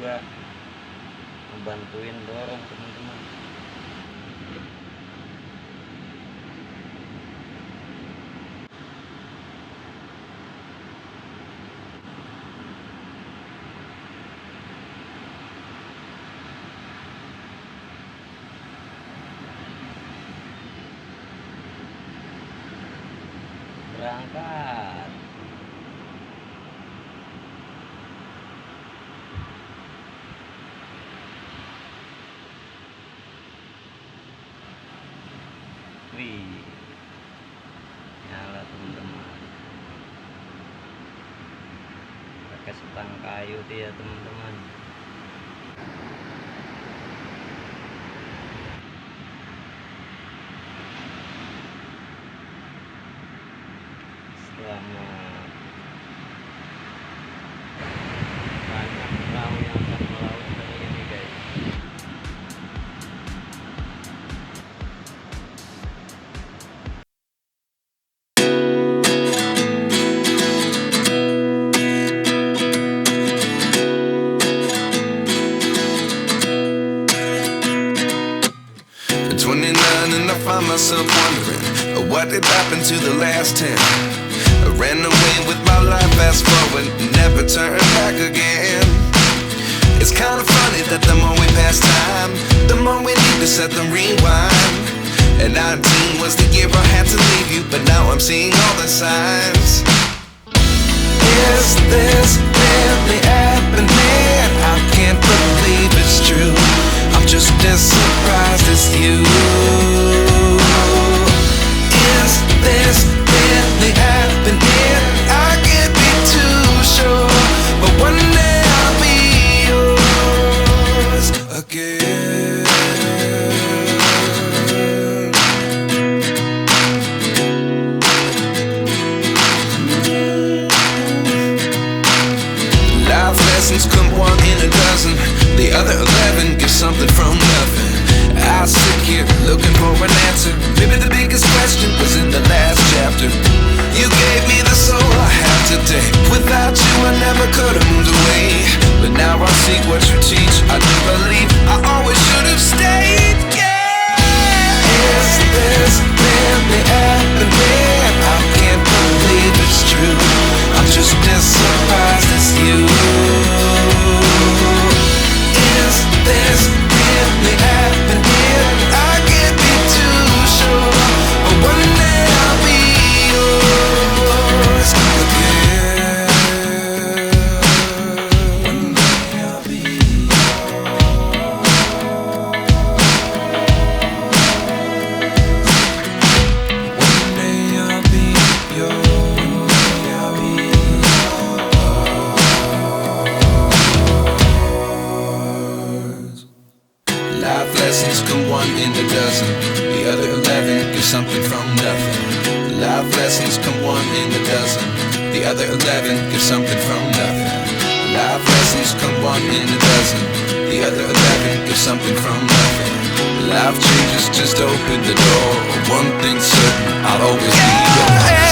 juga ngebantuin dorong teman-teman. Berangkat. Wih, nyala teman-teman. Pakai setang kayu dia teman-teman. Selamat. Banyak perahu yang akan melaut hari ini guys. At 29 and I find myself wondering what did happen to the last 10. I ran away with my life, fast forward, never turn back again. It's kind of funny that the more we pass time, the more we need to set the rewind. And 19 was the year I had to leave you, but now I'm seeing all the signs. Is this really happening? I can't believe it's true. I'm just as surprised as you. Is this really happening? I can't be too sure, but one day I'll be yours again. Life lessons come one in a dozen. The other 11 give something from nothing. I sit here looking for an answer. Maybe the biggest question was in the last chapter. You gave me the soul I have today. Without you I never could have moved away. But now I see what you teach. I do believe I always should have stayed. Yeah. Is this really happening? I can't believe it's true. I'm just as surprised as you. Is this really happening? I can't be too sure, but one day I'll be yours again. One day I'll be yours. One day I'll be yours. One day I'll be yours. Life lessons come one in a dozen. The other 11 give something from nothing. Life lessons come one in a dozen. The other 11 give something from nothing. Life lessons come one in a dozen. The other 11 give something from nothing. Life changes just open the door. One thing's certain, I'll always be yours.